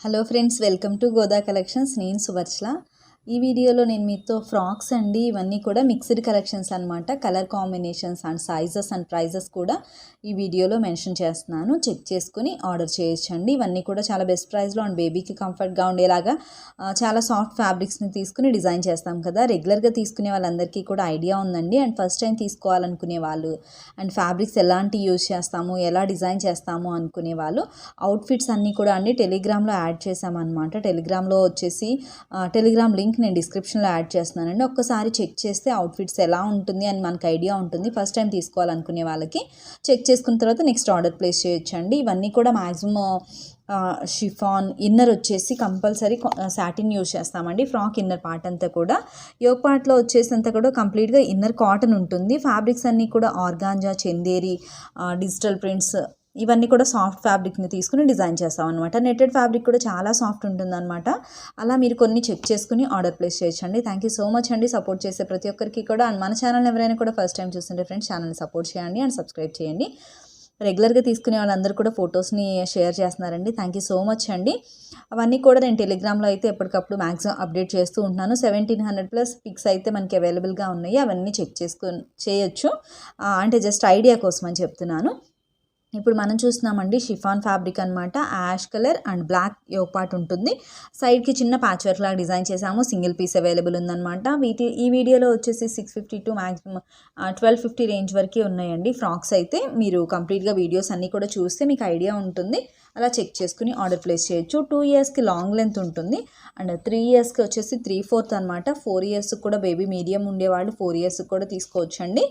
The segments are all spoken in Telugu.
Hello friends, welcome to Goda collections. నేను సువర్చల. ఈ వీడియోలో నేను మీతో ఫ్రాక్స్ అండి, ఇవన్నీ కూడా మిక్స్డ్ కలెక్షన్స్ అనమాట. Colour combinations and sizes and prices కూడా ఈ వీడియోలో మెన్షన్ చేస్తున్నాను. చెక్ చేసుకుని ఆర్డర్ చేయొచ్చండి. ఇవన్నీ కూడా చాలా బెస్ట్ ప్రైస్లో అండ్ బేబీకి కంఫర్ట్గా ఉండేలాగా చాలా సాఫ్ట్ ఫ్యాబ్రిక్స్ని తీసుకుని డిజైన్ చేస్తాం కదా. రెగ్యులర్గా తీసుకునే వాళ్ళందరికీ కూడా ఐడియా ఉందండి. అండ్ ఫస్ట్ టైం తీసుకోవాలనుకునే వాళ్ళు అండ్ ఫ్యాబ్రిక్స్ ఎలాంటి యూజ్ చేస్తాము, ఎలా డిజైన్ చేస్తాము అనుకునే వాళ్ళు అవుట్ఫిట్స్ అన్నీ కూడా అండి టెలిగ్రామ్లో యాడ్ చేసామన్నమాట. టెలిగ్రామ్లో వచ్చేసి టెలిగ్రామ్ లింక్ నేను డిస్క్రిప్షన్లో యాడ్ చేస్తున్నానండి. ఒక్కసారి చెక్ చేస్తే అవుట్ఫిట్స్ ఎలా ఉంటుంది అని మనకు ఐడియా ఉంటుంది. ఫస్ట్ టైం తీసుకోవాలనుకునే వాళ్ళకి చెక్ చేసుకున్న తర్వాత నెక్స్ట్ ఆర్డర్ ప్లేస్ చేయొచ్చండి. ఇవన్నీ కూడా మ్యాక్సిమం షిఫాన్ ఇన్నర్ వచ్చేసి కంపల్సరీ సాటిన్ యూజ్ చేస్తామండి. ఫ్రాక్ ఇన్నర్ పార్ట్ అంతా కూడా యోక్ పార్ట్లో వచ్చేసంతా కూడా కంప్లీట్గా ఇన్నర్ కాటన్ ఉంటుంది. ఫ్యాబ్రిక్స్ అన్నీ కూడా ఆర్గాంజా, చందేరి, డిజిటల్ ప్రింట్స్ ఇవన్నీ కూడా సాఫ్ట్ ఫ్యాబ్రిక్ని తీసుకుని డిజైన్ చేస్తాం అనమాట. నెట్టెడ్ ఫ్యాబ్రిక్ కూడా చాలా సాఫ్ట్ ఉంటుందన్నమాట. అలా మీరు కొన్ని చెక్ చేసుకుని ఆర్డర్ ప్లేస్ చేయొచ్చండి. థ్యాంక్ యూ సో మచ్ అండి సపోర్ట్ చేసే ప్రతి ఒక్కరికి కూడా. అండ్ మన ఛానల్ ఎవరైనా కూడా ఫస్ట్ టైం చూస్తుంటే ఫ్రెండ్స్ ఛానల్ని సపోర్ట్ చేయండి అండ్ సబ్స్క్రైబ్ చేయండి. రెగ్యులర్గా తీసుకునే వాళ్ళందరూ కూడా ఫొటోస్ని షేర్ చేస్తున్నారండి. థ్యాంక్ యూ సో మచ్ అండి. అవన్నీ కూడా నేను టెలిగ్రామ్లో అయితే ఎప్పటికప్పుడు మ్యాక్సిమం అప్డేట్ చేస్తూ ఉంటున్నాను. 1700+ పిక్స్ అయితే మనకి అవైలబుల్గా ఉన్నాయి. అవన్నీ చెక్ చేయొచ్చు. అంటే జస్ట్ ఐడియా కోసం అని చెప్తున్నాను. ఇప్పుడు మనం చూస్తున్నామండి షిఫాన్ ఫ్యాబ్రిక్ అనమాట. Ash colour and black yoke part ఉంటుంది. సైడ్కి చిన్న ప్యాచ్ వర్క్ లాగా డిజైన్ చేసాము. సింగిల్ పీస్ అవైలబుల్ ఉందన్నమాట. ఈ వీడియోలో వచ్చేసి 650 to మ్యాక్సిమం 1250 రేంజ్ వరకు ఉన్నాయండి ఫ్రాక్స్ అయితే. మీరు కంప్లీట్గా వీడియోస్ అన్నీ కూడా చూస్తే మీకు ఐడియా ఉంటుంది. అలా చెక్ చేసుకుని ఆర్డర్ ప్లేస్ చేయొచ్చు. 2 ఇయర్స్కి లాంగ్ లెంత్ ఉంటుంది అండ్ 3 ఇయర్స్కి వచ్చేసి 3/4 అనమాట. 4 ఇయర్స్కి కూడా బేబీ మీడియం ఉండేవాళ్ళు 4 ఇయర్స్కి కూడా తీసుకోవచ్చండి.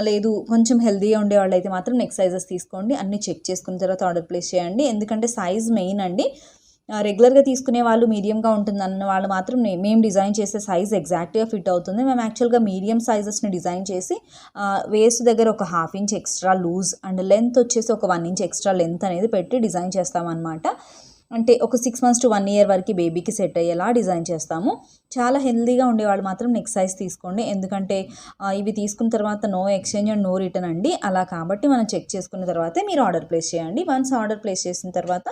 లేదు కొంచెం హెల్తీగా ఉండేవాళ్ళు అయితే మాత్రం నెక్స్ట్ సైజెస్ తీసుకోండి. అన్నీ చెక్ చేసుకున్న తర్వాత ఆర్డర్ ప్లేస్ చేయండి. ఎందుకంటే సైజ్ మెయిన్ అండి. రెగ్యులర్గా తీసుకునే వాళ్ళు మీడియంగా ఉంటుందన్న వాళ్ళు మాత్రం మేము డిజైన్ చేసే సైజ్ ఎగ్జాక్ట్గా ఫిట్ అవుతుంది. మేము యాక్చువల్గా మీడియం సైజెస్ని డిజైన్ చేసి వేస్ట్ దగ్గర ఒక 1/2 inch extra loose and length వచ్చేసి ఒక 1 ఇంచ్ ఎక్స్ట్రా లెంత్ అనేది పెట్టి డిజైన్ చేస్తామన్నమాట. అంటే ఒక 6 months to 1 year వరకు బేబీకి సెట్ అయ్యేలా డిజైన్ చేస్తాము. చాలా హెల్తీగా ఉండేవాళ్ళు మాత్రం నెక్స్ట్ సైజ్ తీసుకోండి. ఎందుకంటే ఇవి తీసుకున్న తర్వాత no exchange and no return అండి. అలా కాబట్టి మనం చెక్ చేసుకున్న తర్వాతే మీరు ఆర్డర్ ప్లేస్ చేయండి. వన్స్ ఆర్డర్ ప్లేస్ చేసిన తర్వాత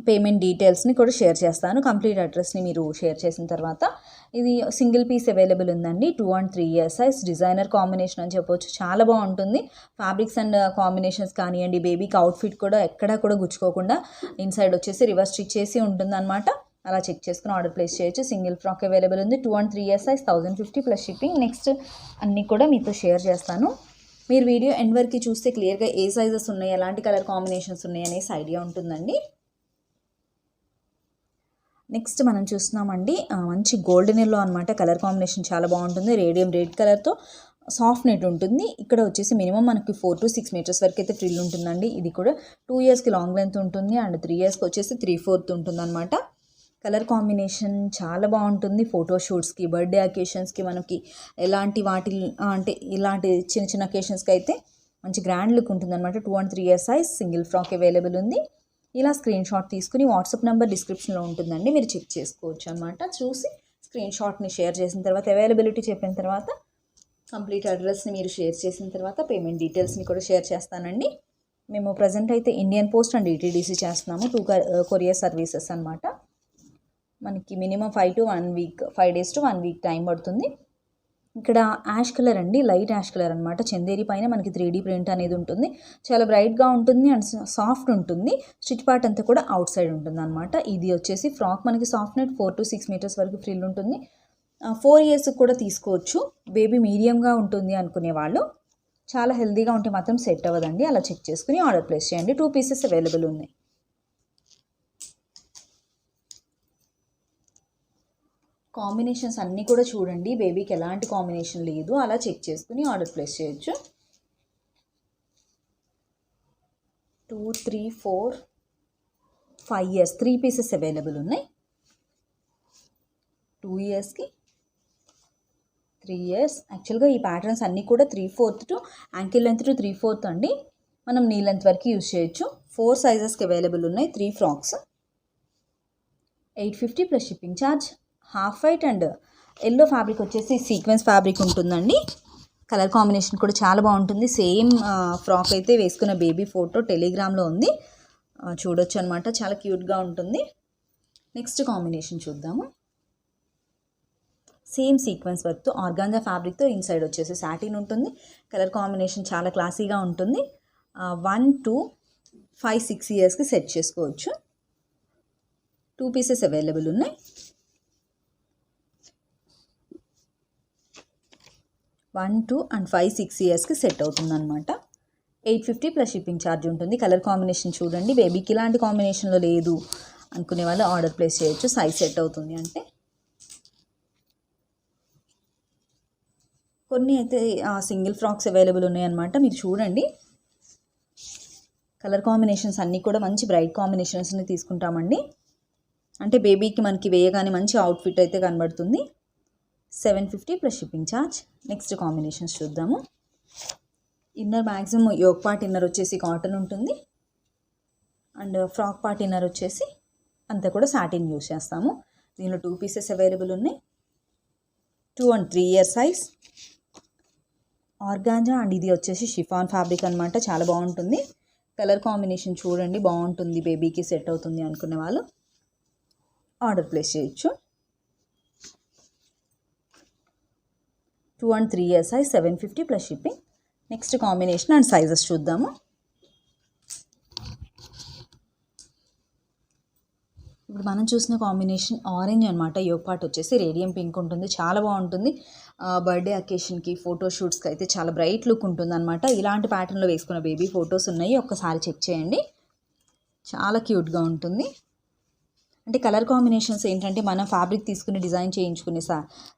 పేమెంట్ డీటెయిల్స్ని కూడా షేర్ చేస్తాను. కంప్లీట్ అడ్రస్ని మీరు షేర్ చేసిన తర్వాత ఇది సింగిల్ పీస్ అవైలబుల్ ఉందండి. 2 and 3 year size designer combination అని చెప్పవచ్చు. చాలా బాగుంటుంది. ఫ్యాబ్రిక్స్ అండ్ కాంబినేషన్స్ కానివ్వండి, బేబీకి అవుట్ఫిట్ కూడా ఎక్కడా కూడా గుచ్చుకోకుండా ఇన్సైడ్ వచ్చేసి రివర్స్ స్టిచ్ చేసి ఉంటుంది అనమాట. అలా చెక్ చేసుకుని ఆర్డర్ ప్లేస్ చేయొచ్చు. సింగిల్ ఫ్రాక్ అవైలబుల్ ఉంది. 2 and 3 year size 1050+ shipping. Next అన్నీ కూడా మీతో షేర్ చేస్తాను. మీరు వీడియో ఎండ్ వరకు చూస్తే క్లియర్గా ఏ సైజెస్ ఉన్నాయి, ఎలాంటి కలర్ కాంబినేషన్స్ ఉన్నాయి అనేసి ఐడియా ఉంటుందండి. నెక్స్ట్ మనం చూస్తున్నామండి మంచి గోల్డెన్ ఎల్లో అనమాట. కలర్ కాంబినేషన్ చాలా బాగుంటుంది. రేడియం రెడ్ కలర్తో సాఫ్ట్ నెట్ ఉంటుంది. ఇక్కడ వచ్చేసి మినిమం మనకి 4 to 6 meters వరకు అయితే ఫ్రిల్ ఉంటుందండి. ఇది కూడా 2 yearsకి లాంగ్ లెంత్ ఉంటుంది అండ్ 3 yearsకి వచ్చేసి 3/4 ఉంటుంది అనమాట. కలర్ కాంబినేషన్ చాలా బాగుంటుంది. ఫోటోషూట్స్కి, బర్త్డే అకేషన్స్కి, మనకి ఎలాంటి వాటి అంటే ఇలాంటి చిన్న చిన్న అకేషన్స్కి అయితే మంచి గ్రాండ్ లుక్ ఉంటుంది అనమాట. 2 and 3 year size single frock available ఉంది. ఇలా స్క్రీన్ షాట్ తీసుకుని వాట్సాప్ నెంబర్ డిస్క్రిప్షన్లో ఉంటుందండి, మీరు చెక్ చేసుకోవచ్చు అనమాట. చూసి స్క్రీన్ షాట్ని షేర్ చేసిన తర్వాత అవైలబిలిటీ చెప్పిన తర్వాత కంప్లీట్ అడ్రస్ని మీరు షేర్ చేసిన తర్వాత పేమెంట్ డీటెయిల్స్ని కూడా షేర్ చేస్తానండి. మేము ప్రజెంట్ అయితే ఇండియన్ పోస్ట్ అండ్ DTDC చేస్తున్నాము. 2 కొరియర్ సర్వీసెస్ అనమాట. మనకి minimum 5 days to 1 week time పడుతుంది. ఇక్కడ యాష్ కలర్ అండి, లైట్ యాష్ కలర్ అనమాట. చందేరి పైన మనకి 3D ప్రింట్ అనేది ఉంటుంది. చాలా బ్రైట్గా ఉంటుంది అండ్ సాఫ్ట్ ఉంటుంది. స్టిచ్ పార్ట్ అంతా కూడా అవుట్ సైడ్ ఉంటుంది అనమాట. ఇది వచ్చేసి ఫ్రాక్ మనకి సాఫ్ట్ నెట్ 4 to 6 meters వరకు ఫ్రిల్ ఉంటుంది. 4 years కూడా తీసుకోవచ్చు. బేబీ మీడియంగా ఉంటుంది అనుకునే వాళ్ళు. చాలా హెల్తీగా ఉంటే మాత్రం సెట్ అవ్వదండి. అలా చెక్ చేసుకుని ఆర్డర్ ప్లేస్ చేయండి. 2 pieces అవైలబుల్ ఉన్నాయి. కాంబినేషన్స్ అన్నీ కూడా చూడండి. బేబీకి ఎలాంటి కాంబినేషన్ లేదు. అలా చెక్ చేసుకుని ఆర్డర్ ప్లేస్ చేయొచ్చు. 2, 3, 4, 5 years 3 pieces అవైలబుల్ ఉన్నాయి. 2 yearsకి 3 years. యాక్చువల్గా ఈ ప్యాటర్న్స్ అన్నీ కూడా 3/4 to యాంకిల్ లెంత్ to 3/4 అండి. మనం నీ లెంత్ వరకు యూజ్ చేయొచ్చు. 4 sizesకి అవైలబుల్ ఉన్నాయి. 3 frocks 850+ shipping charge. Half white and yellow fabric వచ్చేసి సీక్వెన్స్ ఫ్యాబ్రిక్ ఉంటుందండి. కలర్ కాంబినేషన్ కూడా చాలా బాగుంటుంది. సేమ్ ఫ్రాక్ అయితే వేసుకున్న బేబీ ఫోటో టెలిగ్రామ్లో ఉంది. చూడొచ్చు అనమాట, చాలా క్యూట్గా ఉంటుంది. నెక్స్ట్ కాంబినేషన్ చూద్దాము. సేమ్ సీక్వెన్స్ వర్క్తో ఆర్గాంజా ఫ్యాబ్రిక్తో ఇన్సైడ్ వచ్చేసి సాటిన్ ఉంటుంది. కలర్ కాంబినేషన్ చాలా క్లాసీగా ఉంటుంది. 1 to 5, 6 ఇయర్స్కి సెట్ చేసుకోవచ్చు. 2 పీసెస్ అవైలబుల్ ఉన్నాయి. 1, 2 and 5, 6 ఇయర్స్కి సెట్ అవుతుంది అనమాట. 850 ప్లస్ షిప్పింగ్ ఛార్జ్ ఉంటుంది. కలర్ కాంబినేషన్ చూడండి, బేబీకి ఇలాంటి కాంబినేషన్లో లేదు అనుకునే వాళ్ళు ఆర్డర్ ప్లేస్ చేయొచ్చు. సైజ్ సెట్ అవుతుంది అంటే. కొన్ని అయితే సింగిల్ ఫ్రాక్స్ అవైలబుల్ ఉన్నాయన్నమాట. మీరు చూడండి, కలర్ కాంబినేషన్స్ అన్నీ కూడా మంచి బ్రైట్ కాంబినేషన్స్ని తీసుకుంటామండి. అంటే బేబీకి మనకి వేయగానే మంచి అవుట్ఫిట్ అయితే కనబడుతుంది. 750 plus shipping charge. Next combinations చూద్దాము. Inner maximum yoke part inner వచ్చేసి కాటన్ ఉంటుంది. అండ్ ఫ్రాక్ పార్ట్ ఇన్నర్ వచ్చేసి అంతా కూడా సాటిన్ యూస్ చేస్తాము. దీనిలో 2 పీసెస్ అవైలబుల్ ఉన్నాయి. 2 and 3 year size. Organza and ఇది వచ్చేసి షిఫాన్ ఫ్యాబ్రిక్ అనమాట, చాలా బాగుంటుంది. కలర్ కాంబినేషన్ చూడండి, బాగుంటుంది, బేబీకి సెట్ అవుతుంది అనుకునే వాళ్ళు ఆర్డర్ ప్లేస్ చేయొచ్చు. 2 and 3 year size, 750 plus shipping. Next combination and sizes చూద్దాము. ఇప్పుడు మనం చూసిన కాంబినేషన్ ఆరెంజ్ అనమాట. యోక్ పార్ట్ వచ్చేసి రేడియం పింక్ ఉంటుంది, చాలా బాగుంటుంది. బర్త్డే అకేషన్కి, ఫోటోషూట్స్కి అయితే చాలా బ్రైట్ లుక్ ఉంటుంది అనమాట. ఇలాంటి ప్యాటర్న్లో వేసుకున్న బేబీ ఫొటోస్ ఉన్నాయి, ఒక్కసారి చెక్ చేయండి. చాలా క్యూట్గా ఉంటుంది. అంటే కలర్ కాంబినేషన్స్ ఏంటంటే మనం ఫ్యాబ్రిక్ తీసుకుని డిజైన్ చేయించుకునే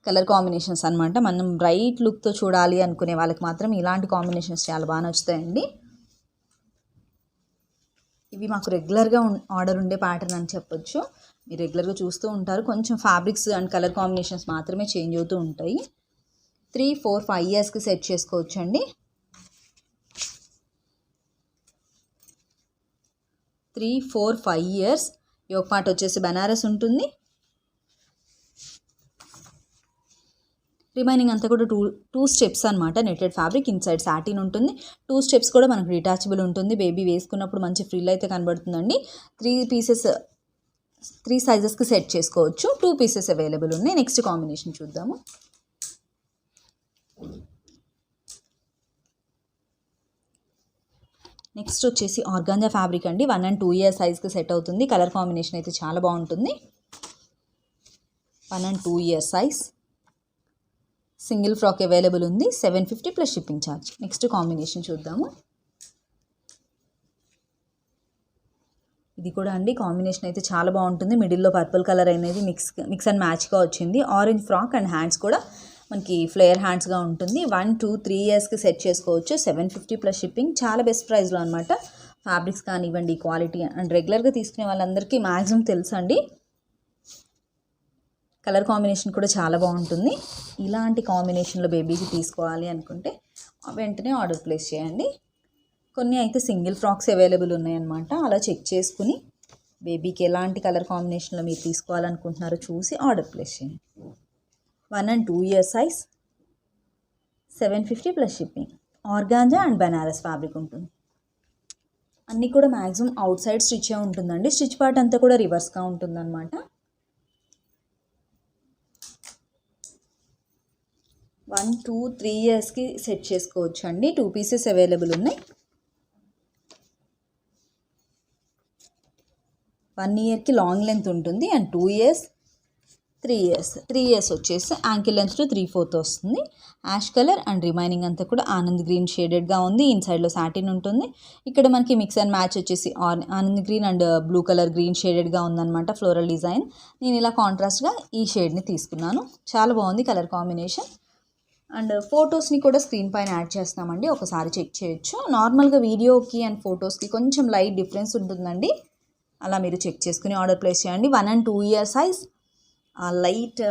కలర్ కాంబినేషన్స్ అనమాట. మనం బ్రైట్ లుక్తో చూడాలి అనుకునే వాళ్ళకి మాత్రం ఇలాంటి కాంబినేషన్స్ చాలా బాగా నచ్చుతాయండి. ఇవి మాకు రెగ్యులర్గా ఆర్డర్ ఉండే ప్యాటర్న్ అని చెప్పొచ్చు. మీరు రెగ్యులర్గా చూస్తూ ఉంటారు. కొంచెం ఫ్యాబ్రిక్స్ అండ్ కలర్ కాంబినేషన్స్ మాత్రమే చేంజ్ అవుతూ ఉంటాయి. 3, 4, 5 ఇయర్స్కి సెట్ చేసుకోవచ్చు అండి. 3, 4, 5 ఇయర్స్. యోక్ పార్ట్ వచ్చేసి బనారస్ ఉంటుంది. రిమైనింగ్ అంతా కూడా టూ స్టెప్స్ అనమాట. నెట్టెడ్ ఫ్యాబ్రిక్, ఇన్సైడ్ సాటిన్ ఉంటుంది. 2 స్టెప్స్ కూడా మనకు డిటాచబుల్ ఉంటుంది. బేబీ వేసుకున్నప్పుడు మంచి ఫ్రిల్ అయితే కనబడుతుందండి. 3 సైజెస్కి సెట్ చేసుకోవచ్చు. 2 పీసెస్ అవైలబుల్ ఉన్నాయి. నెక్స్ట్ కాంబినేషన్ చూద్దాము. నెక్స్ట్ వచ్చేసి ఆర్గాంజా ఫ్యాబ్రిక్ అండి. 1 and 2 ఇయర్ సైజ్కి సెట్ అవుతుంది. కలర్ కాంబినేషన్ అయితే చాలా బాగుంటుంది. 1 and 2 year size. Single frock available ఉంది. 750 plus shipping charge. Next combination చూద్దాము. ఇది కూడా అండి కాంబినేషన్ అయితే చాలా బాగుంటుంది. మిడిల్లో పర్పుల్ కలర్ అనేది మిక్స్ అండ్ మ్యాచ్గా వచ్చింది. ఆరెంజ్ ఫ్రాక్ అండ్ హ్యాండ్స్ కూడా మనకి ఫ్లేయర్ హ్యాండ్స్గా ఉంటుంది. 1, 2, 3 ఇయర్స్కి సెట్ చేసుకోవచ్చు. 750 ప్లస్ షిప్పింగ్. చాలా బెస్ట్ ప్రైస్లో అనమాట. ఫ్యాబ్రిక్స్ కానివ్వండి, క్వాలిటీ అండ్ రెగ్యులర్గా తీసుకునే వాళ్ళందరికీ మ్యాక్సిమం తెలుసండి. కలర్ కాంబినేషన్ కూడా చాలా బాగుంటుంది. ఇలాంటి కాంబినేషన్లో బేబీకి తీసుకోవాలి అనుకుంటే వెంటనే ఆర్డర్ ప్లేస్ చేయండి. కొన్ని అయితే సింగిల్ ఫ్రాక్స్ అవైలబుల్ ఉన్నాయన్నమాట. అలా చెక్ చేసుకుని బేబీకి ఎలాంటి కలర్ కాంబినేషన్లో మీరు తీసుకోవాలనుకుంటున్నారో చూసి ఆర్డర్ ప్లేస్ చేయండి. 1 and 2 year size. 750 plus shipping. Organza and Banaras fabric ఉంటుంది. అన్నీ కూడా మ్యాక్సిమం అవుట్ సైడ్ స్టిచ్చే ఉంటుందండి. స్టిచ్ పార్ట్ అంతా కూడా రివర్స్గా ఉంటుందన్నమాట. 1, 2, 3 ఇయర్స్కి సెట్ చేసుకోవచ్చు అండి. 2 పీసెస్ అవైలబుల్ ఉన్నాయి. 1 ఇయర్కి లాంగ్ లెంత్ ఉంటుంది అండ్ 2 ఇయర్స్, 3 ఇయర్స్. 3 ఇయర్స్ వచ్చేసి యాంకిల్ లెంత్ 3/4 వస్తుంది. యాష్ కలర్ అండ్ రిమైనింగ్ అంతా కూడా ఆనంద్ గ్రీన్ షేడెడ్గా ఉంది. ఇన్సైడ్లో సాటిన్ ఉంటుంది. ఇక్కడ మనకి మిక్స్ అండ్ మ్యాచ్ వచ్చేసి ఆనంద్ green and blue colour green షేడెడ్గా ఉందన్నమాట. Floral design. నేను ఇలా కాంట్రాస్ట్గా ఈ షేడ్ని తీసుకున్నాను. చాలా బాగుంది కలర్ కాంబినేషన్. అండ్ ఫొటోస్ని కూడా స్క్రీన్ పైన యాడ్ చేస్తామండి, ఒకసారి చెక్ చేయొచ్చు. నార్మల్గా వీడియోకి అండ్ ఫొటోస్కి కొంచెం లైట్ డిఫరెన్స్ ఉంటుందండి. అలా మీరు చెక్ చేసుకుని ఆర్డర్ ప్లేస్ చేయండి. 1 and 2 ఇయర్ సైజ్. లైట్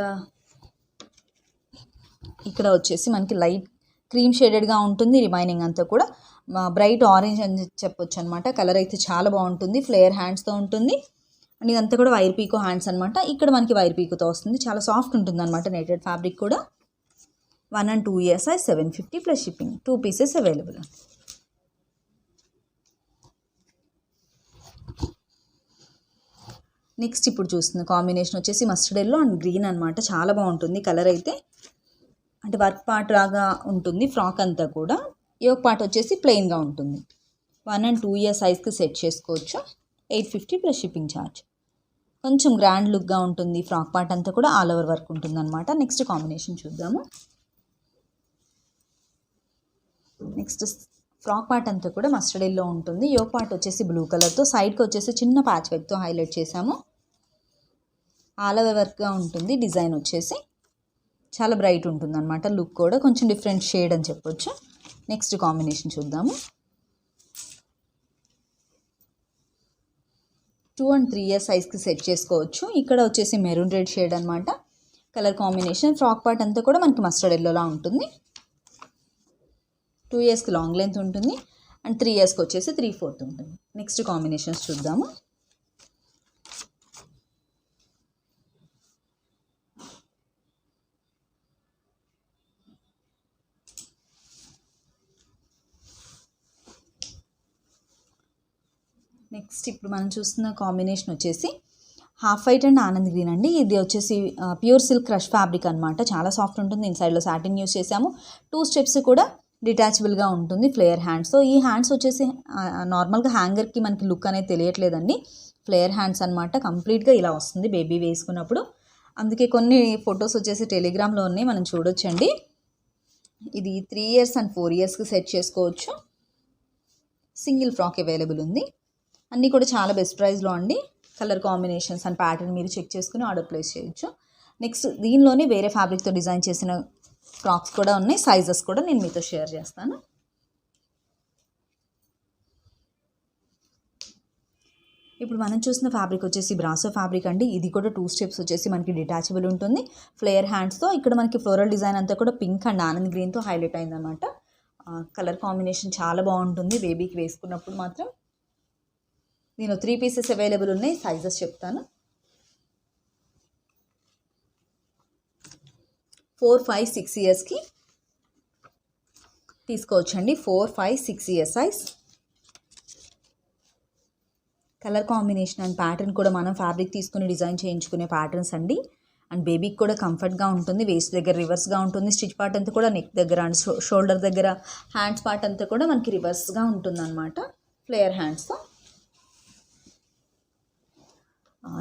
ఇక్కడ వచ్చేసి మనకి లైట్ క్రీమ్ షేడెడ్గా ఉంటుంది. రిమైనింగ్ అంతా కూడా బ్రైట్ ఆరెంజ్ అని చెప్పొచ్చు అనమాట. కలర్ అయితే చాలా బాగుంటుంది. ఫ్లేయర్ హ్యాండ్స్తో ఉంటుంది. అండ్ ఇదంతా కూడా వైర్ పీకో హ్యాండ్స్ అనమాట. ఇక్కడ మనకి వైర్ పీకోతో వస్తుంది. చాలా సాఫ్ట్ ఉంటుంది అనమాట నెటెడ్ ఫ్యాబ్రిక్ కూడా. 1 and 2 year size. 750 plus shipping. 2 pieces available. Next ఇప్పుడు చూస్తున్న కాంబినేషన్ వచ్చేసి మస్టర్డ్ ఎల్లో అండ్ గ్రీన్ అనమాట. చాలా బాగుంటుంది కలర్ అయితే. అంటే వర్క్ పార్ట్ లాగా ఉంటుంది ఫ్రాక్ అంతా కూడా. యోక్ పార్ట్ వచ్చేసి ప్లెయిన్గా ఉంటుంది. 1 and 2 ఇయర్ సైజ్కి సెట్ చేసుకోవచ్చు. 850 ప్లస్ షిప్పింగ్ ఛార్జ్. కొంచెం గ్రాండ్ లుక్గా ఉంటుంది. ఫ్రాక్ పార్ట్ అంతా కూడా ఆల్ ఓవర్ వర్క్ ఉంటుంది అనమాట. నెక్స్ట్ కాంబినేషన్ చూద్దాము. నెక్స్ట్ ఫ్రాక్ పార్ట్ అంతా కూడా మస్టర్డ్ ఎల్లో ఉంటుంది. యోక్ పార్ట్ వచ్చేసి బ్లూ కలర్తో, సైడ్కి వచ్చేసి చిన్న ప్యాచ్ వర్క్తో హైలైట్ చేసాము. ఆల్ ఓవర్ వర్క్గా ఉంటుంది. డిజైన్ వచ్చేసి చాలా బ్రైట్ ఉంటుంది అనమాట. లుక్ కూడా కొంచెం డిఫరెంట్ షేడ్ అని చెప్పొచ్చు. నెక్స్ట్ కాంబినేషన్ చూద్దాము. 2 and 3 ఇయర్ సైజ్కి సెట్ చేసుకోవచ్చు. ఇక్కడ వచ్చేసి మెరూన్ రెడ్ షేడ్ అనమాట కలర్ కాంబినేషన్. ఫ్రాక్ పార్ట్ అంతా కూడా మనకి మస్టర్డ్ ఎల్లోలా ఉంటుంది. 2 ఇయర్స్కి లాంగ్ లెంత్ ఉంటుంది అండ్ 3 ఇయర్స్కి వచ్చేసి 3/4 ఉంటుంది. నెక్స్ట్ కాంబినేషన్స్ చూద్దాము. నెక్స్ట్ ఇప్పుడు మనం చూస్తున్న కాంబినేషన్ వచ్చేసి హాఫ్ వైట్ అండ్ ఆనంద్ గ్రీన్ అండి. ఇది వచ్చేసి ప్యూర్ సిల్క్ క్రష్ ఫ్యాబ్రిక్ అనమాట. చాలా సాఫ్ట్ ఉంటుంది. ఇన్సైడ్లో సాటిన్ యూస్ చేసాము. 2 స్టెప్స్ కూడా డిటాచబుల్గా ఉంటుంది. Flayer hands. సో ఈ హ్యాండ్స్ వచ్చేసి నార్మల్గా హ్యాంగర్కి మనకి లుక్ అనేది తెలియట్లేదండి. ఫ్లేయర్ హ్యాండ్స్ అనమాట. కంప్లీట్గా ఇలా వస్తుంది బేబీ వేసుకున్నప్పుడు. అందుకే కొన్ని ఫొటోస్ వచ్చేసి టెలిగ్రామ్లో ఉన్నాయి, మనం చూడొచ్చండి. ఇది 3 ఇయర్స్ అండ్ 4 ఇయర్స్కి సెట్ చేసుకోవచ్చు. సింగిల్ ఫ్రాక్ అవైలబుల్ ఉంది. అన్నీ కూడా చాలా బెస్ట్ ప్రైస్లో అండి. కలర్ కాంబినేషన్స్ అండ్ ప్యాటర్న్ మీరు చెక్ చేసుకుని ఆర్డర్ ప్లేస్ చేయొచ్చు. నెక్స్ట్ దీనిలోనే వేరే ఫ్యాబ్రిక్తో డిజైన్ చేసిన ఫ్రాక్స్ కూడా ఉన్నాయి. సైజెస్ కూడా నేను మీతో షేర్ చేస్తాను. ఇప్పుడు మనం చూసిన ఫ్యాబ్రిక్ వచ్చేసి బ్రాసో ఫ్యాబ్రిక్ అండి. ఇది కూడా 2 స్టెప్స్ వచ్చేసి మనకి డిటాచబుల్ ఉంటుంది. ఫ్లేయర్ హ్యాండ్స్తో ఇక్కడ మనకి ఫ్లోరల్ డిజైన్ అంతా కూడా పింక్ అండ్ ఆనంద్ గ్రీన్తో హైలైట్ అయిందనమాట. కలర్ కాంబినేషన్ చాలా బాగుంటుంది బేబీకి వేసుకున్నప్పుడు మాత్రం. దీనిలో 3 పీసెస్ అవైలబుల్ ఉన్నాయి. సైజెస్ చెప్తాను. 4, 5, 6 ఇయర్స్కి తీసుకోవచ్చండి. 4, 5, 6 year size. Colour combination and pattern కూడా మనం ఫ్యాబ్రిక్ తీసుకుని డిజైన్ చేయించుకునే ప్యాటర్న్స్ అండి. అండ్ బేబీకి కూడా కంఫర్ట్గా ఉంటుంది. వేస్ట్ దగ్గర రివర్స్గా ఉంటుంది. స్టిచ్ పార్ట్ అంతా కూడా నెక్ దగ్గర అండ్ షోల్డర్ దగ్గర హ్యాండ్స్ పార్ట్ అంతా కూడా మనకి రివర్స్గా ఉంటుంది అనమాట ఫ్లేయర్ హ్యాండ్స్తో.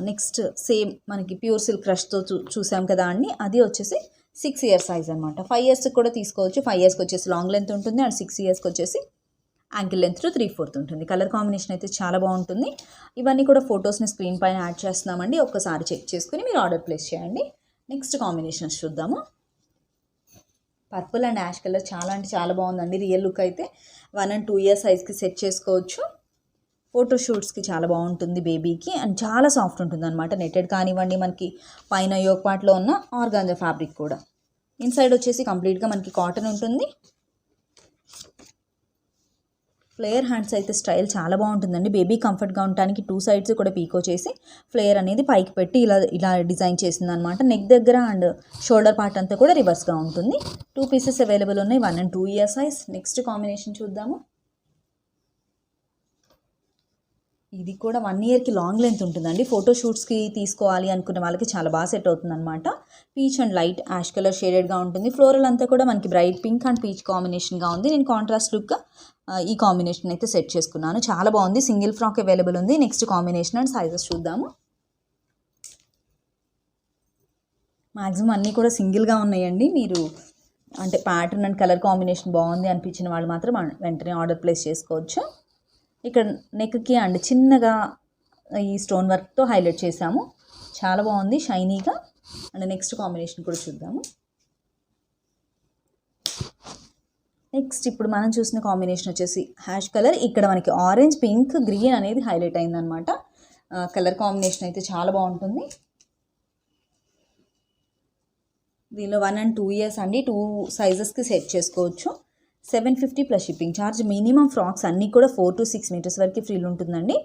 నెక్స్ట్ సేమ్ మనకి ప్యూర్ సిల్క్ క్రష్తో చూసాం కదా అండి. అది వచ్చేసి 6 ఇయర్ సైజ్ అనమాట. 5 ఇయర్స్కి కూడా తీసుకోవచ్చు. 5 ఇయర్స్కి వచ్చేసి లాంగ్ లెంత్ ఉంటుంది అండ్ 6 ఇయర్స్కి వచ్చేసి యాంకిల్ లెంత్ 3/4 ఉంటుంది. కలర్ కాంబినేషన్ అయితే చాలా బాగుంటుంది. ఇవన్నీ కూడా ఫొటోస్ని స్క్రీన్ పైన యాడ్ చేస్తున్నామండి. ఒక్కసారి చెక్ చేసుకుని మీరు ఆర్డర్ ప్లేస్ చేయండి. నెక్స్ట్ కాంబినేషన్స్ చూద్దాము. పర్పుల్ అండ్ యాష్ కలర్ చాలా అంటే చాలా బాగుందండి. రియల్ లుక్ అయితే 1 and 2 ఇయర్ సైజ్కి సెట్ చేసుకోవచ్చు. ఫోటోషూట్స్కి చాలా బాగుంటుంది బేబీకి. అండ్ చాలా సాఫ్ట్ ఉంటుంది అనమాట. నెట్టెడ్ కానివ్వండి, మనకి పైన యోక్ పార్ట్లో ఉన్న ఆర్గాంజా ఫ్యాబ్రిక్ కూడా. ఇన్సైడ్ వచ్చేసి కంప్లీట్గా మనకి కాటన్ ఉంటుంది. ఫ్లేయర్ హ్యాండ్స్ అయితే స్టైల్ చాలా బాగుంటుందండి. బేబీ కంఫర్ట్గా ఉండడానికి 2 సైడ్స్ కూడా పీకో చేసి ఫ్లేయర్ అనేది పైకి పెట్టి ఇలా డిజైన్ చేసిందనమాట. నెక్ దగ్గర అండ్ షోల్డర్ పార్ట్ అంతా కూడా రివర్స్గా ఉంటుంది. 2 పీసెస్ అవైలబుల్ ఉన్నాయి. 1 and 2 year size. Next combination చూద్దాము. ఇది కూడా 1 ఇయర్కి లాంగ్ లెంత్ ఉంటుందండి. ఫోటోషూట్స్కి తీసుకోవాలి అనుకున్న వాళ్ళకి చాలా బాగా సెట్ అవుతుంది అనమాట. Peach and light ash colour షేడెడ్గా ఉంటుంది. ఫ్లోరల్ అంతా కూడా మనకి బ్రైట్ పింక్ అండ్ పీచ్ కాంబినేషన్గా ఉంది. నేను కాంట్రాస్ట్ లుక్గా ఈ కాంబినేషన్ అయితే సెట్ చేసుకున్నాను. చాలా బాగుంది. సింగిల్ ఫ్రాక్ అవైలబుల్ ఉంది. నెక్స్ట్ కాంబినేషన్ అండ్ సైజెస్ చూద్దాము. మ్యాక్సిమం అన్నీ కూడా సింగిల్గా ఉన్నాయండి. మీరు అంటే ప్యాటర్న్ అండ్ కలర్ కాంబినేషన్ బాగుంది అనిపించిన వాళ్ళు మాత్రం వెంటనే ఆర్డర్ ప్లేస్ చేసుకోవచ్చు. ఇక్కడ నెక్కి అండ్ చిన్నగా ఈ స్టోన్ వర్క్తో హైలైట్ చేసాము. చాలా బాగుంది షైనీగా. అండ్ నెక్స్ట్ కాంబినేషన్ కూడా చూద్దాము. నెక్స్ట్ ఇప్పుడు మనం చూసిన కాంబినేషన్ వచ్చేసి హ్యాష్ కలర్. ఇక్కడ మనకి ఆరెంజ్, పింక్, గ్రీన్ అనేది హైలైట్ అయిందనమాట. కలర్ కాంబినేషన్ అయితే చాలా బాగుంటుంది. దీనిలో 1 and 2 ఇయర్స్ అండి. 2 సైజెస్కి సెట్ చేసుకోవచ్చు. 750 plus shipping charge. Minimum frocks అన్నీ కూడా 4 to 6 మీటర్స్ వరకు ఫ్రీలు ఉంటుందండి.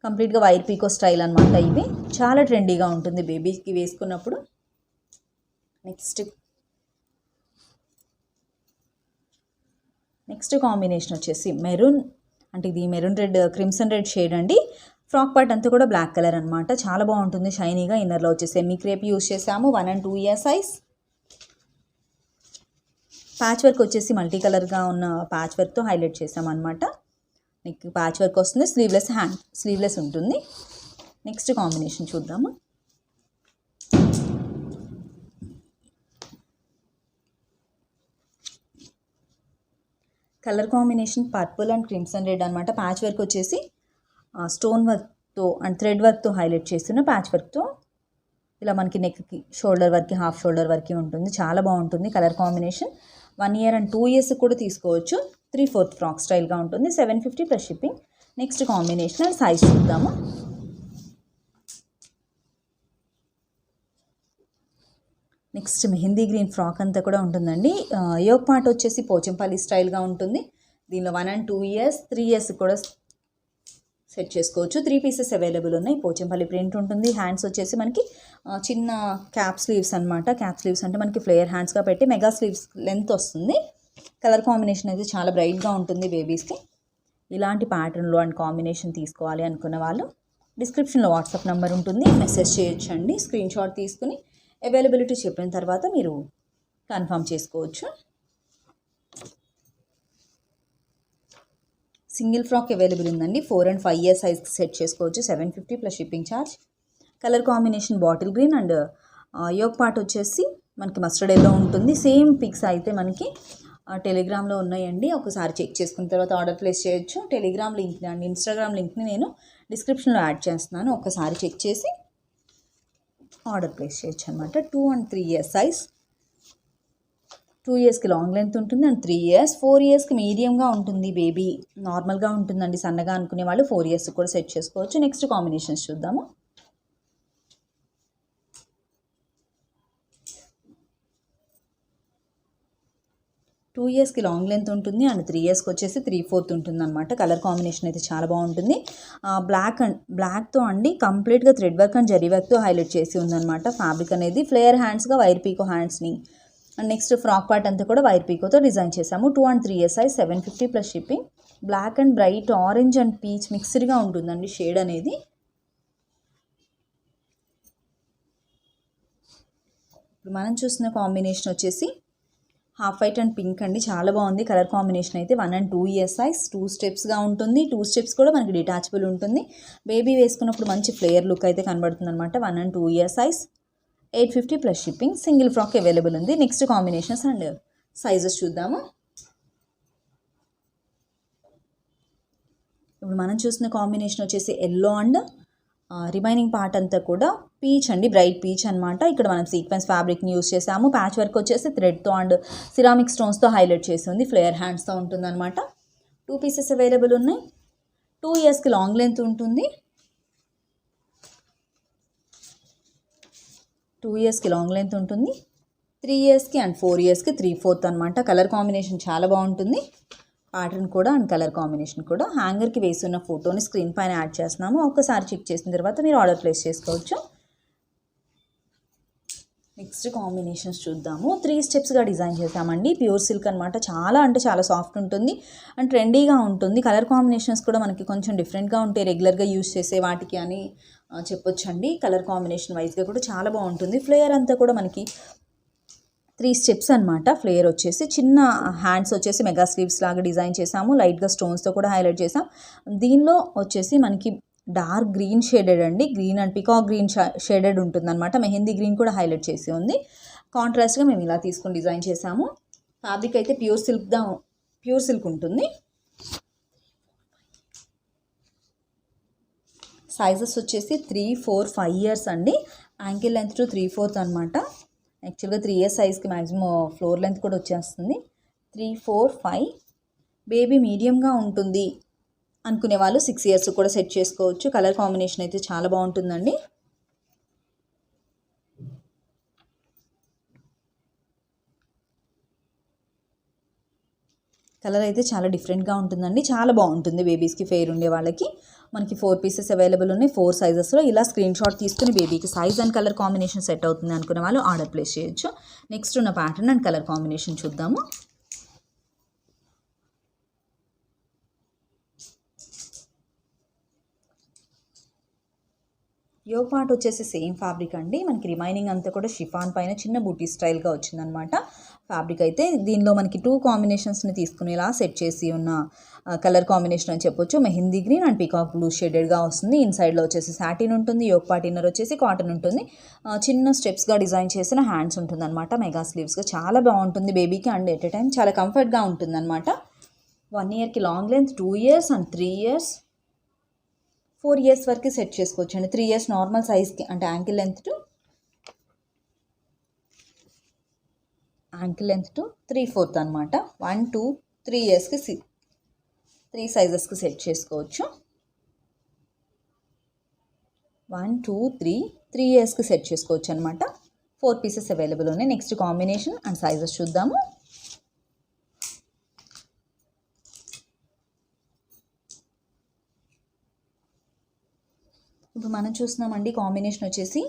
కంప్లీట్గా వైర్ పీకో స్టైల్ అనమాట. ఇవి చాలా ట్రెండీగా ఉంటుంది బేబీకి వేసుకున్నప్పుడు. నెక్స్ట్ కాంబినేషన్ వచ్చేసి మెరూన్, అంటే ఇది maroon red, crimson red shade అండి. ఫ్రాక్ పార్ట్ అంతా కూడా బ్లాక్ కలర్ అనమాట, చాలా బాగుంటుంది షైనీగా. ఇన్నర్లో వచ్చి సెమీ క్రేప్ యూస్ చేసాము, 1 and 2 year size. Patch work వచ్చేసి మల్టీ కలర్గా ఉన్న ప్యాచ్ వర్క్తో హైలైట్ చేసామన్నమాట. నెక్ ప్యాచ్ వర్క్ వస్తుంది, స్లీవ్లెస్ ఉంటుంది. నెక్స్ట్ కాంబినేషన్ చూద్దాము. Colour combination purple and crimson red అనమాట. ప్యాచ్ వర్క్ వచ్చేసి స్టోన్ వర్క్తో అండ్ థ్రెడ్ వర్క్తో హైలైట్ చేస్తున్న ప్యాచ్ వర్క్తో ఇలా మనకి నెక్కి షోల్డర్ వరకు, హాఫ్ షోల్డర్ వరకు ఉంటుంది. చాలా బాగుంటుంది colour combination. 1 year and 2 years కూడా తీసుకోవచ్చు. 3/4 ఫ్రాక్ స్టైల్గా ఉంటుంది. 750 plus shipping. Next combination and size చూద్దాము. నెక్స్ట్ మెహందీ గ్రీన్ ఫ్రాక్ అంతా కూడా ఉంటుందండి. యోక్ పార్ట్ వచ్చేసి పోచంపల్లి స్టైల్గా ఉంటుంది. దీనిలో 1 and 2 years, 3 years కూడా సెట్ చేసుకోవచ్చు. 3 pieces అవైలబుల్ ఉన్నాయి. పోచంపల్లి ప్రింట్ ఉంటుంది. హ్యాండ్స్ వచ్చేసి మనకి చిన్న క్యాప్ స్లీవ్స్ అనమాట. క్యాప్ స్లీవ్స్ అంటే మనకి ఫ్లేయర్ హ్యాండ్స్గా పెట్టి మెగా స్లీవ్స్ లెంత్ వస్తుంది. కలర్ కాంబినేషన్ అయితే చాలా బ్రైట్గా ఉంటుంది బేబీస్కి. ఇలాంటి ప్యాటర్న్లో అండ్ కాంబినేషన్ తీసుకోవాలి అనుకున్న వాళ్ళు డిస్క్రిప్షన్లో వాట్సాప్ నెంబర్ ఉంటుంది, మెసేజ్ చేయొచ్చండి. స్క్రీన్ షాట్ తీసుకుని అవైలబిలిటీ చెప్పిన తర్వాత మీరు కన్ఫర్మ్ చేసుకోవచ్చు. సింగిల్ ఫ్రాక్ అవైలబుల్ ఉందండి. 4 and 5 year సైజ్కి సెట్ చేసుకోవచ్చు. 750 plus shipping charge. Colour combination bottle green and yoke part వచ్చేసి మనకి మస్టర్డ్ ఎల్లో ఉంటుంది. సేమ్ పిక్స్ అయితే మనకి టెలిగ్రామ్లో ఉన్నాయండి. ఒకసారి చెక్ చేసుకున్న తర్వాత ఆర్డర్ ప్లేస్ చేయొచ్చు. టెలిగ్రామ్ లింక్ని అండ్ ఇన్స్టాగ్రామ్ లింక్ని నేను డిస్క్రిప్షన్లో యాడ్ చేస్తున్నాను. ఒకసారి చెక్ చేసి ఆర్డర్ ప్లేస్ చేయొచ్చు అనమాట. 2 and 3 year సైజ్. 2 yearsకి లాంగ్ లెంత్ ఉంటుంది అండ్ 3 years. 4 yearsకి మీడియంగా ఉంటుంది బేబీ, నార్మల్గా ఉంటుందండి. సన్నగా అనుకునే వాళ్ళు 4 years కూడా సెట్ చేసుకోవచ్చు. నెక్స్ట్ కాంబినేషన్స్ చూద్దాము. టూ ఇయర్స్కి లాంగ్ లెంత్ ఉంటుంది అండ్ 3 yearsకి వచ్చేసి 3/4 ఉంటుంది అనమాట. కలర్ కాంబినేషన్ అయితే చాలా బాగుంటుంది. బ్లాక్తో అండి కంప్లీట్గా థ్రెడ్ వర్క్ అండ్ జరీ వర్క్తో హైలైట్ చేసి ఉందన్నమాట. ఫ్యాబ్రిక్ అనేది ఫ్లేయర్ హ్యాండ్స్గా వైర్ పీకో హ్యాండ్స్ని అండ్ నెక్స్ట్ ఫ్రాక్ పార్ట్ అంతా కూడా వైర్ పీకోతో డిజైన్ చేసాము. 2 and 3 year size. 750 plus shipping. Black and bright orange and peach మిక్స్డ్గా ఉంటుందండి షేడ్ అనేది. ఇప్పుడు మనం చూసిన కాంబినేషన్ వచ్చేసి హాఫ్ వైట్ అండ్ పింక్ అండి. చాలా బాగుంది కలర్ కాంబినేషన్ అయితే. 1 and 2 year సైజ్. 2 స్టెప్స్గా ఉంటుంది. 2 స్టెప్స్ కూడా మనకి డిటాచబుల్ ఉంటుంది. బేబీ వేసుకున్నప్పుడు మంచి ఫ్లేయర్ లుక్ అయితే కనబడుతుంది అనమాట. 1 and 2 year size. 850 plus shipping. Single frock available ఉంది. నెక్స్ట్ కాంబినేషన్స్ అండ్ సైజెస్ చూద్దాము. ఇప్పుడు మనం చూసిన కాంబినేషన్ వచ్చేసి ఎల్లో అండ్ రిమైనింగ్ పార్ట్ అంతా కూడా పీచ్ అండి, బ్రైట్ పీచ్ అనమాట. ఇక్కడ మనం సీక్వెన్స్ ఫ్యాబ్రిక్ని యూస్ చేసాము. ప్యాచ్ వర్క్ వచ్చేసి థ్రెడ్తో అండ్ సిరామిక్ స్టోన్స్తో హైలైట్ చేసి ఉంది. ఫ్లేయర్ హ్యాండ్స్తో ఉంటుందన్నమాట. 2 pieces అవైలబుల్ ఉన్నాయి. 2 yearsకి లాంగ్ లెంత్ ఉంటుంది. 2 yearsకి లాంగ్ లెంత్ ఉంటుంది. 3 yearsకి అండ్ 4 yearsకి 3/4 అనమాట. కలర్ కాంబినేషన్ చాలా బాగుంటుంది. ప్యాటర్న్ కూడా అండ్ కలర్ కాంబినేషన్ కూడా. హ్యాంగర్కి వేసి ఉన్న ఫోటోని స్క్రీన్ పైన యాడ్ చేస్తున్నాము. ఒక్కసారి చెక్ చేసిన తర్వాత మీరు ఆర్డర్ ప్లేస్ చేసుకోవచ్చు. నెక్స్ట్ కాంబినేషన్స్ చూద్దాము. 3 స్టెప్స్గా డిజైన్ చేసామండి. ప్యూర్ సిల్క్ అనమాట. చాలా అంటే చాలా సాఫ్ట్ ఉంటుంది అండ్ ట్రెండీగా ఉంటుంది. కలర్ కాంబినేషన్స్ కూడా మనకి కొంచెం డిఫరెంట్గా ఉంటాయి రెగ్యులర్గా యూస్ చేసే వాటికి అని చెప్పొచ్చండి. కలర్ కాంబినేషన్ వైజ్గా కూడా చాలా బాగుంటుంది. ఫ్లేయర్ అంతా కూడా మనకి 3 స్టెప్స్ అనమాట. ఫ్లేయర్ వచ్చేసి చిన్న హ్యాండ్స్ వచ్చేసి మెగా స్లీవ్స్ లాగా డిజైన్ చేసాము. లైట్గా స్టోన్స్తో కూడా హైలైట్ చేసాం. దీనిలో వచ్చేసి మనకి డార్క్ గ్రీన్ షేడెడ్ అండి. Green and peacock green shaded ఉంటుందన్నమాట. మెహందీ గ్రీన్ కూడా హైలైట్ చేసి ఉంది. కాంట్రాస్ట్గా మేము ఇలా తీసుకొని డిజైన్ చేసాము. ఫ్యాబ్రిక్ అయితే ప్యూర్ సిల్క్ ఉంటుంది. సైజెస్ వచ్చేసి 3, 4, 5 years అండి. యాంకిల్ లెంత్ టు 3/4 అనమాట. యాక్చువల్గా 3 years సైజ్కి మ్యాక్సిమం ఫ్లోర్ లెంత్ కూడా వచ్చేస్తుంది. 3, 4, 5. బేబీ మీడియంగా ఉంటుంది అనుకునే వాళ్ళు 6 years కూడా సెట్ చేసుకోవచ్చు. కలర్ కాంబినేషన్ అయితే చాలా బాగుంటుందండి. కలర్ అయితే చాలా డిఫరెంట్గా ఉంటుందండి. చాలా బాగుంటుంది బేబీస్కి, ఫెయిర్ ఉండే వాళ్ళకి. మనకి 4 pieces అవైలబుల్ ఉన్నాయి. 4 sizesలో. ఇలా స్క్రీన్ షాట్ తీసుకుని బేబీకి size and colour combination set అవుతుంది అనుకునే వాళ్ళు ఆర్డర్ ప్లేస్ చేయొచ్చు. నెక్స్ట్ ఉన్న ప్యాటర్న్ అండ్ కలర్ కాంబినేషన్ చూద్దాము. యోగ్ పార్ట్ వచ్చేసి సేమ్ ఫ్యాబ్రిక్ అండి. మనకి రిమైనింగ్ అంతా కూడా షిఫాన్ పైన చిన్న బూటీ స్టైల్గా వచ్చిందనమాట ఫ్యాబ్రిక్ అయితే. దీనిలో మనకి 2 కాంబినేషన్స్ని తీసుకునేలా సెట్ చేసి ఉన్న కలర్ కాంబినేషన్ అని చెప్పొచ్చు. Mehndi green and peacock blue షేడెడ్గా వస్తుంది. ఇన్సైడ్లో వచ్చేసి సాటిన్ ఉంటుంది. యోగ్ పార్ట్ ఇన్నర్ వచ్చేసి కాటన్ ఉంటుంది. చిన్న స్టెప్స్గా డిజైన్ చేసిన హ్యాండ్స్ ఉంటుంది అనమాట. మెగా స్లీవ్స్గా చాలా బాగుంటుంది బేబీకి అండ్ ఎట్ ఎ టైం చాలా కంఫర్ట్గా ఉంటుంది అనమాట. 1 ఇయర్కి long length, 2 years and 3 years 4 years వరకు సెట్ చేసుకోవచ్చు అండి. 3 ఇయర్స్ నార్మల్ సైజ్కి అంటే యాంకిల్ లెంత్ టు 3/4 అనమాట. 1, 2, 3 ఇయర్స్కి 3 సైజెస్కి సెట్ చేసుకోవచ్చు. 1, 2, 3 ఇయర్స్కి సెట్ చేసుకోవచ్చు అనమాట. 4 పీసెస్ అవైలబుల్ ఉన్నాయి. నెక్స్ట్ కాంబినేషన్ అండ్ సైజెస్ చూద్దాము. ఇప్పుడు మనం చూస్తున్నామండి కాంబినేషన్ వచ్చేసి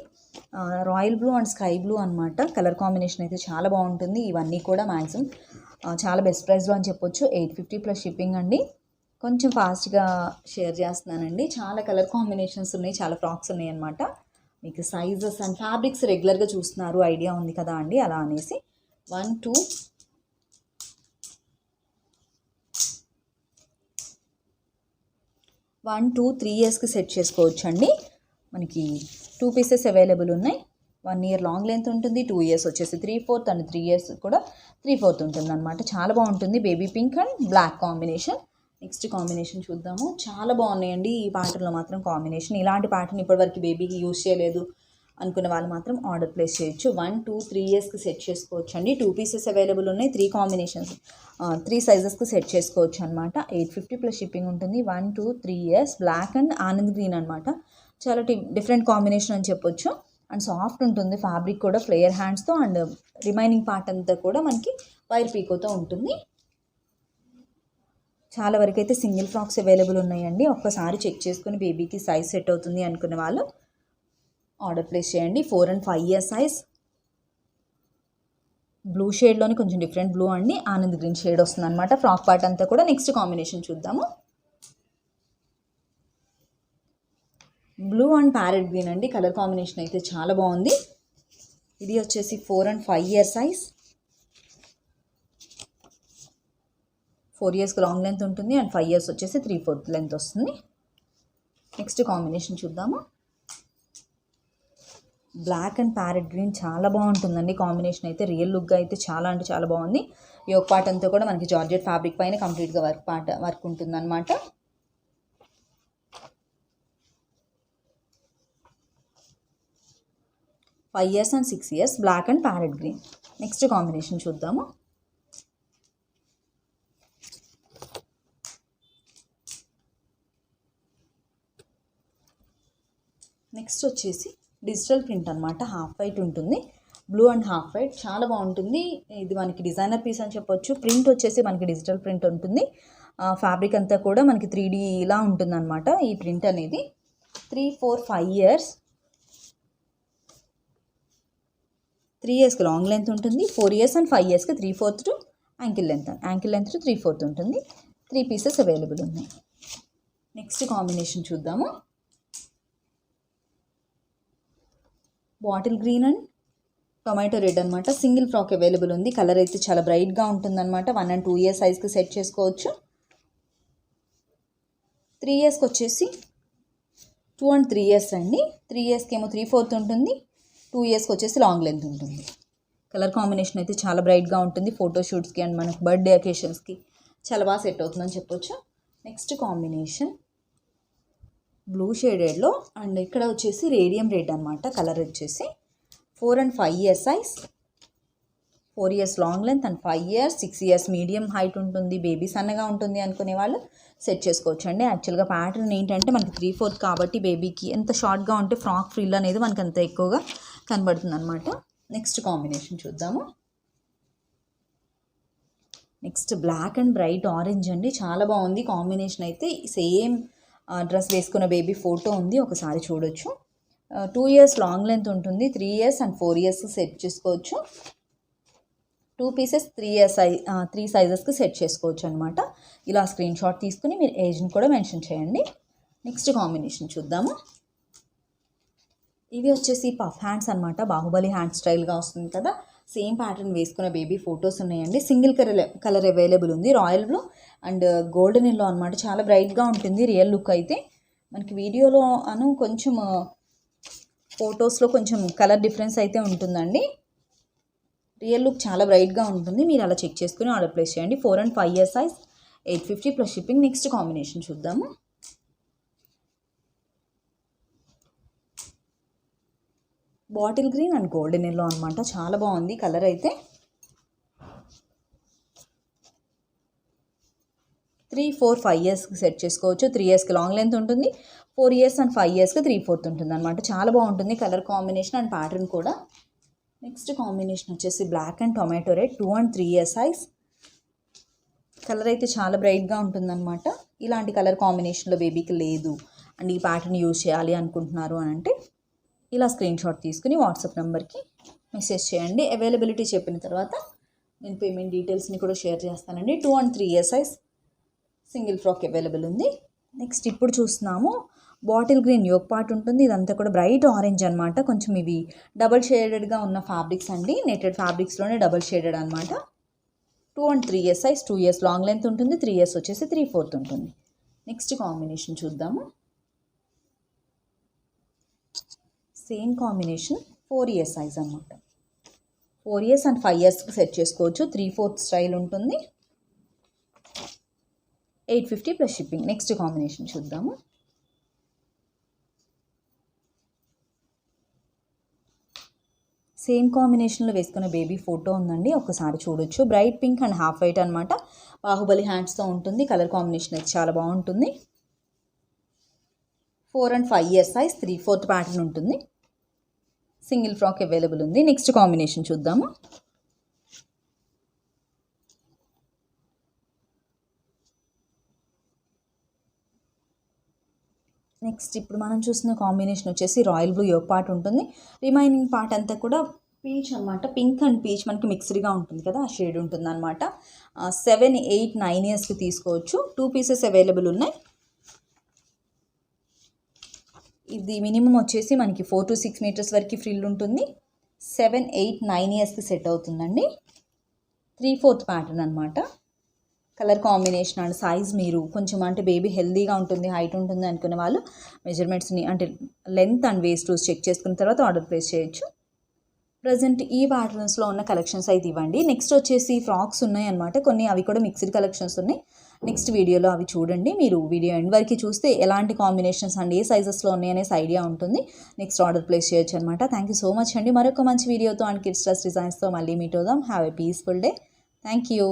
royal blue and sky blue అనమాట. కలర్ కాంబినేషన్ అయితే చాలా బాగుంటుంది. ఇవన్నీ కూడా మ్యాక్సిమం చాలా బెస్ట్ ప్రైస్లో అని చెప్పొచ్చు. 850 ప్లస్ షిప్పింగ్ అండి. కొంచెం ఫాస్ట్గా షేర్ చేస్తున్నానండి. చాలా కలర్ కాంబినేషన్స్ ఉన్నాయి, చాలా ఫ్రాక్స్ ఉన్నాయి అనమాట. మీకు సైజెస్ అండ్ ఫ్యాబ్రిక్స్ రెగ్యులర్గా చూస్తున్నారు, ఐడియా ఉంది కదా అండి, అలా అనేసి 1, 2, 3 ఇయర్స్కి సెట్ చేసుకోవచ్చు అండి. మనకి 2 పీసెస్ అవైలబుల్ ఉన్నాయి. 1 ఇయర్ లాంగ్ లెంత్ ఉంటుంది. 2 ఇయర్స్ వచ్చేసి 3/4 అండ్ 3 ఇయర్స్ కూడా 3/4 ఉంటుంది అనమాట. చాలా బాగుంటుంది. Baby pink and black combination. Next combination చూద్దాము. చాలా బాగున్నాయండి ఈ ప్యాటర్న్లో మాత్రం కాంబినేషన్. ఇలాంటి ప్యాటర్న్ ఇప్పటివరకు బేబీకి యూజ్ చేయలేదు అనుకున్న వాళ్ళు మాత్రం ఆర్డర్ ప్లేస్ చేయొచ్చు. 1, 2, 3 ఇయర్స్కి సెట్ చేసుకోవచ్చు అండి. 2 పీసెస్ అవైలబుల్ ఉన్నాయి. 3 కాంబినేషన్స్ 3 సైజెస్కి సెట్ చేసుకోవచ్చు అనమాట. 850 ప్లస్ షిప్పింగ్ ఉంటుంది. 1, 2, 3 ఇయర్స్ బ్లాక్ అండ్ ఆనంద్ గ్రీన్ అనమాట. చాలా డిఫరెంట్ కాంబినేషన్ అని చెప్పొచ్చు. అండ్ సాఫ్ట్ ఉంటుంది ఫ్యాబ్రిక్ కూడా, ఫ్లేయర్ హ్యాండ్స్తో అండ్ రిమైనింగ్ పార్ట్ అంతా కూడా మనకి వైర్ పీకోతో ఉంటుంది. చాలా వరకు అయితే సింగిల్ ఫ్రాక్స్ అవైలబుల్ ఉన్నాయండి. ఒక్కసారి చెక్ చేసుకుని బేబీకి సైజ్ సెట్ అవుతుంది అనుకునే వాళ్ళు ఆర్డర్ ప్లేస్ చేయండి. 4 and 5 ఇయర్ సైజ్. బ్లూ షేడ్లోని కొంచెం డిఫరెంట్ బ్లూ అండి, ఆనంద్ గ్రీన్ షేడ్ వస్తుంది అనమాట ఫ్రాక్ పార్ట్ అంతా కూడా. నెక్స్ట్ కాంబినేషన్ చూద్దాము. బ్లూ అండ్ ప్యారెట్ గ్రీన్ అండి. కలర్ కాంబినేషన్ అయితే చాలా బాగుంది. ఇది వచ్చేసి 4 and 5 ఇయర్ సైజ్. 4 ఇయర్స్కి లాంగ్ లెంత్ ఉంటుంది అండ్ 5 ఇయర్స్ వచ్చేసి 3/4 లెంత్ వస్తుంది. నెక్స్ట్ కాంబినేషన్ చూద్దాము. బ్లాక్ అండ్ ప్యారెట్ గ్రీన్ చాలా బాగుంటుందండి కాంబినేషన్ అయితే. రియల్ లుక్గా అయితే చాలా అంటే చాలా బాగుంది. యోగ్ పార్ట్ అంతా కూడా మనకి జార్జెట్ ఫ్యాబ్రిక్ పైన కంప్లీట్గా వర్క్ ఉంటుంది అనమాట. Five years and 6 years black and parrot green. Next combination చూద్దాము. నెక్స్ట్ వచ్చేసి డిజిటల్ ప్రింట్ అనమాట. హాఫ్ వైట్ ఉంటుంది. బ్లూ అండ్ హాఫ్ వైట్ చాలా బాగుంటుంది. ఇది మనకి డిజైనర్ పీస్ అని చెప్పొచ్చు. ప్రింట్ వచ్చేసి మనకి డిజిటల్ ప్రింట్ ఉంటుంది. ఫ్యాబ్రిక్ అంతా కూడా మనకి 3D ఇలా ఉంటుంది అనమాట ఈ ప్రింట్ అనేది. 3, 4, 5 ఇయర్స్. 3 ఇయర్స్కి లాంగ్ లెంత్ ఉంటుంది. 4 ఇయర్స్ అండ్ 5 ఇయర్స్కి 3/4 టు యాంకిల్ లెంత్ టు 3/4 ఉంటుంది. 3 పీసెస్ అవైలబుల్ ఉన్నాయి. నెక్స్ట్ కాంబినేషన్ చూద్దాము. Bottle green and tomato red అనమాట. సింగిల్ ఫ్రాక్ అవైలబుల్ ఉంది. కలర్ అయితే చాలా బ్రైట్గా ఉంటుందన్నమాట. 1 and 2 ఇయర్స్ సైజ్కి సెట్ చేసుకోవచ్చు. 3 ఇయర్స్కి వచ్చేసి 2 and 3 ఇయర్స్ అండి. 3 ఇయర్స్కి ఏమో 3/4 ఉంటుంది. 2 ఇయర్స్కి వచ్చేసి లాంగ్ లెంత్ ఉంటుంది. కలర్ కాంబినేషన్ అయితే చాలా బ్రైట్గా ఉంటుంది. ఫోటోషూట్స్కి అండ్ మనకు బర్త్డే అకేషన్స్కి చాలా బాగా సెట్ అవుతుందని చెప్పొచ్చు. నెక్స్ట్ కాంబినేషన్ బ్లూ షేడెడ్లో అండ్ ఇక్కడ వచ్చేసి రేడియం రెడ్ అనమాట. కలర్ వచ్చేసి 4 and 5 years size. 4 years long length and 5 years 6 years medium height ఉంటుంది. బేబీ సన్నగా ఉంటుంది అనుకునే వాళ్ళు సెట్ చేసుకోవచ్చు అండి. యాక్చువల్గా ప్యాటర్న్ ఏంటంటే మనకి 3/4 కాబట్టి బేబీకి ఎంత షార్ట్గా ఉంటే ఫ్రాక్ ఫ్రిల్ అనేది మనకి అంత ఎక్కువగా కనబడుతుంది అనమాట. నెక్స్ట్ కాంబినేషన్ చూద్దాము. Next black and bright orange అండి. చాలా బాగుంది కాంబినేషన్ అయితే. సేమ్ డ్రెస్ వేసుకున్న బేబీ ఫోటో ఉంది, ఒకసారి చూడొచ్చు. 2 ఇయర్స్ లాంగ్ లెంత్ ఉంటుంది. 3 ఇయర్స్ అండ్ 4 ఇయర్స్ సెట్ చేసుకోవచ్చు. 2 పీసెస్ 3 సైజెస్కి సెట్ చేసుకోవచ్చు అనమాట. ఇలా స్క్రీన్ షాట్ తీసుకుని మీరు ఏజ్ని కూడా మెన్షన్ చేయండి. నెక్స్ట్ కాంబినేషన్ చూద్దాము. ఇవి వచ్చేసి పఫ్ హ్యాండ్స్ అనమాట, బాహుబలి హ్యాండ్ స్టైల్గా వస్తుంది కదా, సేమ్ ప్యాటర్న్ వేసుకున్న బేబీ ఫొటోస్ ఉన్నాయండి. సింగిల్ కలర్ అవైలబుల్ ఉంది, royal blue and golden yellow అనమాట. చాలా బ్రైట్గా ఉంటుంది రియల్ లుక్ అయితే. మనకి వీడియోలో కొంచెం ఫొటోస్లో కొంచెం కలర్ డిఫరెన్స్ అయితే ఉంటుందండి. రియల్ లుక్ చాలా బ్రైట్గా ఉంటుంది. మీరు అలా చెక్ చేసుకుని ఆర్డర్ ప్లేస్ చేయండి. 4 and 5 year size, 850 plus shipping. Next combination చూద్దాము. Bottle green and golden yellow అనమాట. చాలా బాగుంది కలర్ అయితే. 3, 4, 5 yearsకి సెట్ చేసుకోవచ్చు. 3 yearsకి లాంగ్ లెంత్ ఉంటుంది, 4 years and 5 yearsకి 3/4 ఉంటుంది అనమాట. చాలా బాగుంటుంది కలర్ కాంబినేషన్ అండ్ ప్యాటర్న్ కూడా. నెక్స్ట్ కాంబినేషన్ వచ్చేసి black and tomato red, 2 and 3 year size. Colour అయితే చాలా బ్రైట్గా ఉంటుందన్నమాట. ఇలాంటి కలర్ కాంబినేషన్లో బేబీకి లేదు అండ్ ఈ ప్యాటర్న్ యూజ్ చేయాలి అనుకుంటున్నారు అని అంటే ఇలా స్క్రీన్ షాట్ తీసుకుని వాట్సాప్ నెంబర్కి మెసేజ్ చేయండి. అవైలబిలిటీ చెప్పిన తర్వాత నేను పేమెంట్ డీటెయిల్స్ని కూడా షేర్ చేస్తానండి. 2 and 3 year size single frock available ఉంది. నెక్స్ట్ ఇప్పుడు చూస్తున్నాము బాటిల్ గ్రీన్ యోక్ పార్ట్ ఉంటుంది. ఇదంతా కూడా బ్రైట్ ఆరెంజ్ అనమాట. కొంచెం ఇవి డబల్ షేడెడ్గా ఉన్న ఫ్యాబ్రిక్స్ అండి, నెటెడ్ ఫ్యాబ్రిక్స్లోనే డబల్ షేడెడ్ అనమాట. 2 and 3 year size, 2 years long length ఉంటుంది, 3 years వచ్చేసి 3/4 ఉంటుంది. నెక్స్ట్ కాంబినేషన్ చూద్దాము. సేమ్ కాంబినేషన్ 4 year సైజ్ అనమాట. 4 years and 5 yearsకి సెట్ చేసుకోవచ్చు. 3/4 స్టైల్ ఉంటుంది, 850 ప్లస్ షిప్పింగ్. నెక్స్ట్ కాంబినేషన్ చూద్దాము. సేమ్ కాంబినేషన్లో వేసుకున్న బేబీ ఫోటో ఉందండి, ఒకసారి చూడొచ్చు. Bright pink and half white అనమాట. బాహుబలి హ్యాండ్స్తో ఉంటుంది. కలర్ కాంబినేషన్ అయితే చాలా బాగుంటుంది. 4 and 5 year సైజ్, 3/4 ప్యాటర్న్ ఉంటుంది. సింగిల్ ఫ్రాక్ అవైలబుల్ ఉంది. నెక్స్ట్ కాంబినేషన్ చూద్దాము. నెక్స్ట్ ఇప్పుడు మనం చూసిన కాంబినేషన్ వచ్చేసి రాయల్ బ్లూ యోక్ పార్ట్ ఉంటుంది. రిమైనింగ్ పార్ట్ అంతా కూడా పీచ్ అనమాట. పింక్ అండ్ పీచ్ మనకి మిక్స్డ్గా ఉంటుంది కదా, ఆ షేడ్ ఉంటుంది అనమాట. 7, 8, 9 yearsకి తీసుకోవచ్చు. 2 pieces అవైలబుల్ ఉన్నాయి. ఇది మినిమం వచ్చేసి మనకి 4 to 6 meters వరకు ఫ్రిల్ ఉంటుంది. 7, 8, 9 yearsకి సెట్ అవుతుందండి. 3/4 ప్యాటర్న్ అనమాట. కలర్ కాంబినేషన్ అండ్ సైజ్ మీరు కొంచెం అంటే బేబీ హెల్దీగా ఉంటుంది, హైట్ ఉంటుంది అనుకునే వాళ్ళు మెజర్మెంట్స్ని అంటే లెంత్ అండ్ వేస్ట్ చెక్ చేసుకున్న తర్వాత ఆర్డర్ ప్లేస్ చేయొచ్చు. ప్రజెంట్ ఈ ప్యాటర్న్స్లో ఉన్న కలెక్షన్స్ అయితే ఇవ్వండి. నెక్స్ట్ వచ్చేసి ఫ్రాక్స్ ఉన్నాయి అనమాట కొన్ని, అవి కూడా మిక్స్డ్ కలెక్షన్స్ ఉన్నాయి. నెక్స్ట్ వీడియోలో అవి చూడండి. మీరు వీడియో ఎండ్ వరకు చూస్తే ఎలాంటి కాంబినేషన్స్ అండ్ ఏ సైజెస్లో ఉన్నాయి అనేసి ఐడియా ఉంటుంది. నెక్స్ట్ ఆర్డర్ ప్లేస్ చేయొచ్చు అనమాట. థ్యాంక్ యూ సో మచ్ అండి. మరొక మంచి వీడియోతో అండ్ కిడ్స్ డ్రెస్ డిజైన్స్తో మళ్ళీ మీట్ అవుదాం. Have a peaceful day. Thank you.